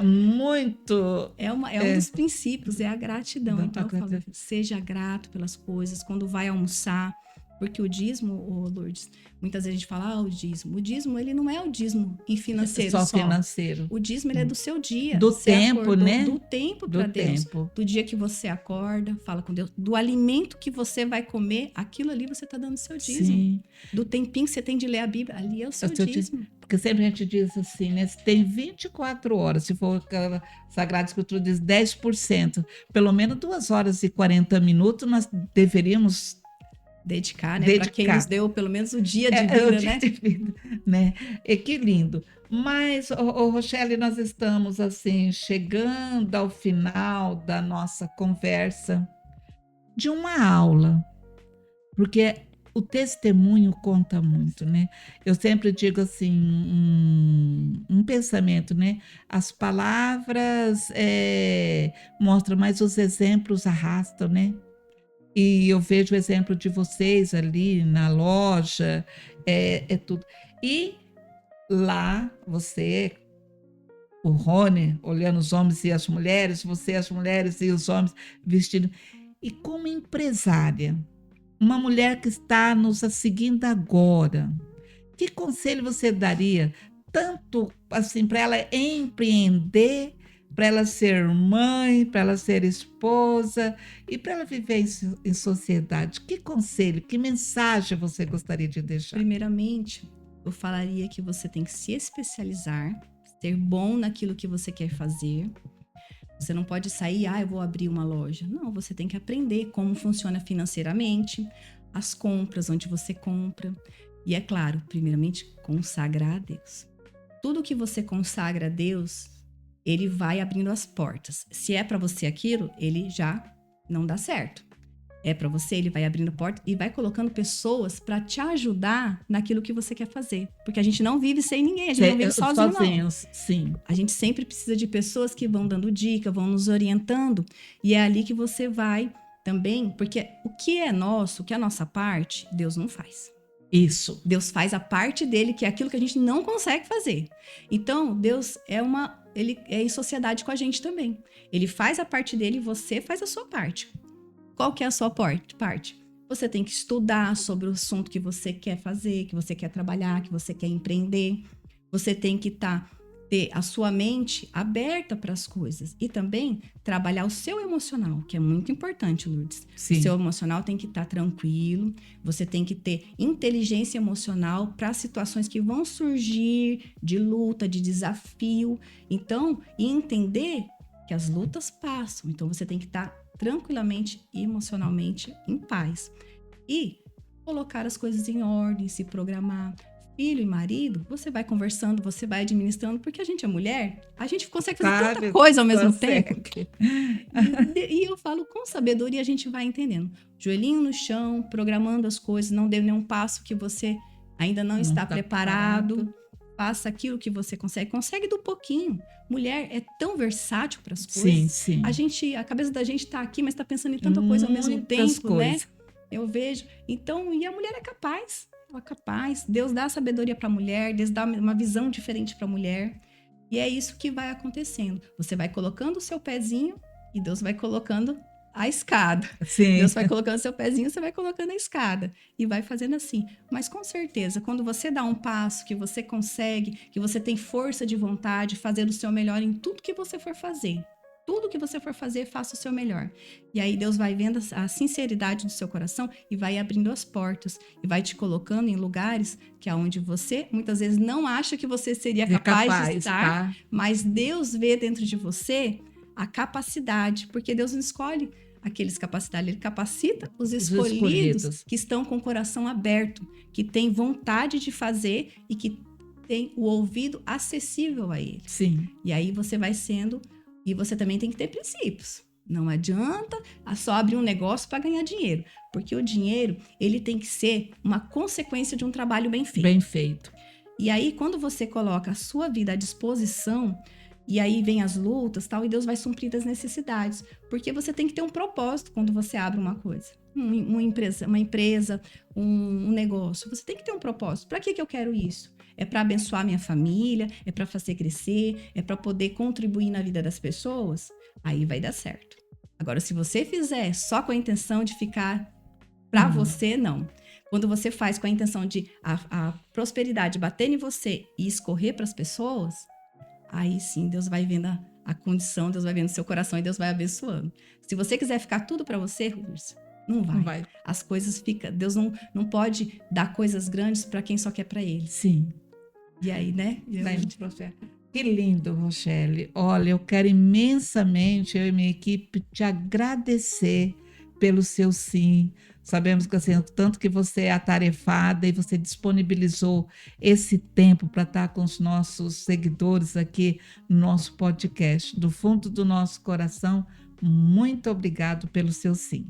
muito. É um dos princípios, é a gratidão. Então, eu falo, seja grato pelas coisas. Quando vai almoçar, porque o dízimo, Lourdes, muitas vezes a gente fala, o dízimo. O dízimo, ele não é o dízimo em financeiro só. Financeiro. O dízimo, ele é do seu dia. Do tempo, né? Do tempo para Deus. Do dia que você acorda, fala com Deus. Do alimento que você vai comer, aquilo ali você está dando seu dízimo. Sim. Do tempinho que você tem de ler a Bíblia, ali é o seu dízimo. Porque sempre a gente diz assim, né? Se tem 24 horas, se for aquela Sagrada Escritura diz 10%, pelo menos 2 horas e 40 minutos nós deveríamos dedicar, né? Para quem nos deu pelo menos o dia de vida, o dia de vida, né? E que lindo. Mas, Rochelle, nós estamos assim chegando ao final da nossa conversa de uma aula, porque o testemunho conta muito, né? Eu sempre digo assim, um pensamento, né? As palavras mostram, mas os exemplos arrastam, né? E eu vejo o exemplo de vocês ali na loja, é tudo. E lá, você, o Rony, olhando os homens e as mulheres, você, as mulheres e os homens vestindo. E como empresária, uma mulher que está nos seguindo agora, que conselho você daria, tanto assim, para ela empreender, para ela ser mãe, para ela ser esposa e para ela viver em sociedade? Que conselho, que mensagem você gostaria de deixar? Primeiramente, eu falaria que você tem que se especializar, ser bom naquilo que você quer fazer. Você não pode sair, eu vou abrir uma loja. Não, você tem que aprender como funciona financeiramente, as compras, onde você compra. E é claro, primeiramente, consagrar a Deus. Tudo que você consagra a Deus, ele vai abrindo as portas. Se é para você aquilo, ele já não dá certo. É para você, ele vai abrindo porta e vai colocando pessoas para te ajudar naquilo que você quer fazer. Porque a gente não vive sem ninguém, a gente não vive sozinho, não. Sozinhos, sim. A gente sempre precisa de pessoas que vão dando dica, vão nos orientando. E é ali que você vai também, porque o que é nosso, o que é a nossa parte, Deus não faz. Isso. Deus faz a parte dele, que é aquilo que a gente não consegue fazer. Então, Deus ele é em sociedade com a gente também. Ele faz a parte dele e você faz a sua parte. Qual que é a sua parte? Você tem que estudar sobre o assunto que você quer fazer, que você quer trabalhar, que você quer empreender. Você tem que ter a sua mente aberta para as coisas. E também trabalhar o seu emocional, que é muito importante, Lourdes. Sim. O seu emocional tem que estar tranquilo. Você tem que ter inteligência emocional para situações que vão surgir de luta, de desafio. Então, e entender que as lutas passam. Então, você tem que estar tranquilamente e emocionalmente em paz. E colocar as coisas em ordem, se programar. Filho e marido, você vai conversando, você vai administrando, porque a gente é mulher, a gente consegue fazer tanta coisa ao mesmo tempo. E eu falo, com sabedoria a gente vai entendendo. Joelhinho no chão, programando as coisas, não dê nenhum passo que você ainda não está preparado. Faça aquilo que você consegue do pouquinho. Mulher é tão versátil para as coisas. Sim. A cabeça da gente está aqui, mas está pensando em tanta coisa ao mesmo tempo, coisas, né? Eu vejo. Então, e a mulher é capaz. Ela é capaz. Deus dá sabedoria para a mulher, Deus dá uma visão diferente para a mulher. E é isso que vai acontecendo. Você vai colocando o seu pezinho e Deus vai colocando a escada. Sim. Deus vai colocando seu pezinho, você vai colocando a escada. E vai fazendo assim. Mas com certeza, quando você dá um passo, que você consegue, que você tem força de vontade, fazer o seu melhor em tudo que você for fazer. Tudo que você for fazer, faça o seu melhor. E aí Deus vai vendo a sinceridade do seu coração e vai abrindo as portas. E vai te colocando em lugares que é onde você, muitas vezes, não acha que você seria capaz de estar. Mas Deus vê dentro de você a capacidade. Porque Deus não escolhe aqueles capacidades. Ele capacita os escolhidos que estão com o coração aberto. Que têm vontade de fazer e que têm o ouvido acessível a Ele. Sim. E aí você vai sendo... E você também tem que ter princípios. Não adianta só abrir um negócio para ganhar dinheiro. Porque o dinheiro, ele tem que ser uma consequência de um trabalho bem feito. Bem feito. E aí, quando você coloca a sua vida à disposição, e aí vem as lutas, tal, e Deus vai suprir as necessidades. Porque você tem que ter um propósito quando você abre uma coisa. Uma empresa, um negócio. Você tem que ter um propósito. Para que eu quero isso? É para abençoar minha família? É para fazer crescer? É para poder contribuir na vida das pessoas? Aí vai dar certo. Agora, se você fizer só com a intenção de ficar para você, não. Quando você faz com a intenção de a prosperidade bater em você e escorrer para as pessoas, aí sim Deus vai vendo a condição, Deus vai vendo seu coração e Deus vai abençoando. Se você quiser ficar tudo para você, Lúcia, não vai. As coisas ficam... Deus não pode dar coisas grandes para quem só quer para Ele. Sim. E aí, né? Que lindo, Rochelle. Olha, eu quero imensamente, eu e minha equipe, te agradecer pelo seu sim. Sabemos que assim, tanto que você é atarefada e você disponibilizou esse tempo para estar com os nossos seguidores aqui no nosso podcast. Do fundo do nosso coração, muito obrigado pelo seu sim.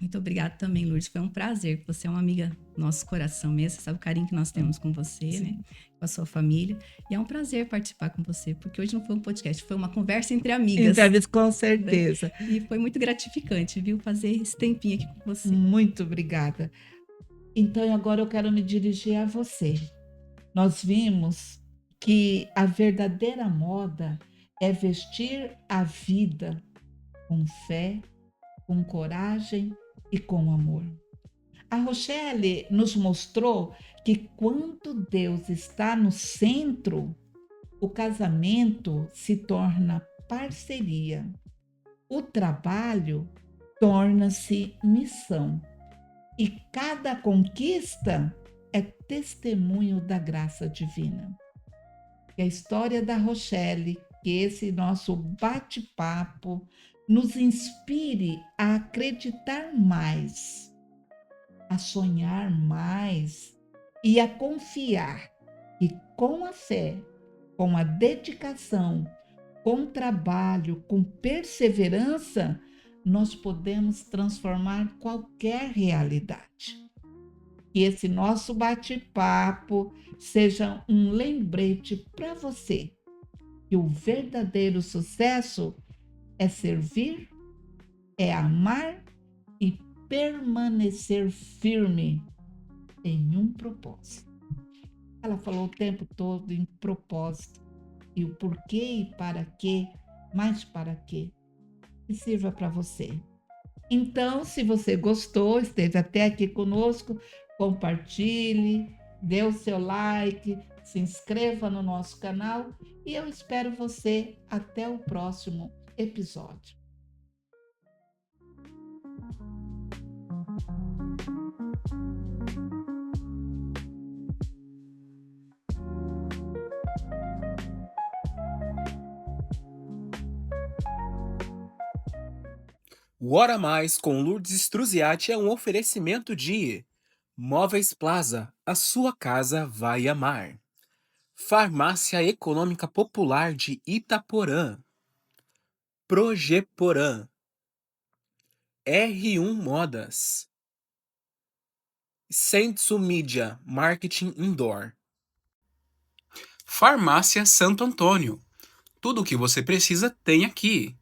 Muito obrigada também, Lourdes. Foi um prazer. Você é uma amiga do nosso coração mesmo. Você sabe o carinho que nós temos com você, né? Com a sua família. E é um prazer participar com você, porque hoje não foi um podcast, foi uma conversa entre amigas. Com certeza. E foi muito gratificante, viu? Fazer esse tempinho aqui com você. Muito obrigada. Então, agora eu quero me dirigir a você. Nós vimos que a verdadeira moda é vestir a vida com fé, com coragem e com amor. A Rochelle nos mostrou que quando Deus está no centro, o casamento se torna parceria. O trabalho torna-se missão. E cada conquista é testemunho da graça divina. Que a história da Rochelle, que esse nosso bate-papo nos inspire a acreditar mais, a sonhar mais e a confiar que com a fé, com a dedicação, Com trabalho, com perseverança, nós podemos transformar qualquer realidade. Que esse nosso bate-papo seja um lembrete para você que o verdadeiro sucesso é servir, é amar e permanecer firme em um propósito. Ela falou o tempo todo em propósito e o porquê e para quê, mas para quê? Que sirva para você. Então, se você gostou, esteve até aqui conosco, compartilhe, dê o seu like, se inscreva no nosso canal e eu espero você até o próximo episódio. O Hora Mais com Lourdes Struziati é um oferecimento de Móveis Plaza, a sua casa vai amar. Farmácia Econômica Popular de Itaporã. Progeporã. R1 Modas. Sensu Mídia, Marketing Indoor. Farmácia Santo Antônio. Tudo o que você precisa tem aqui.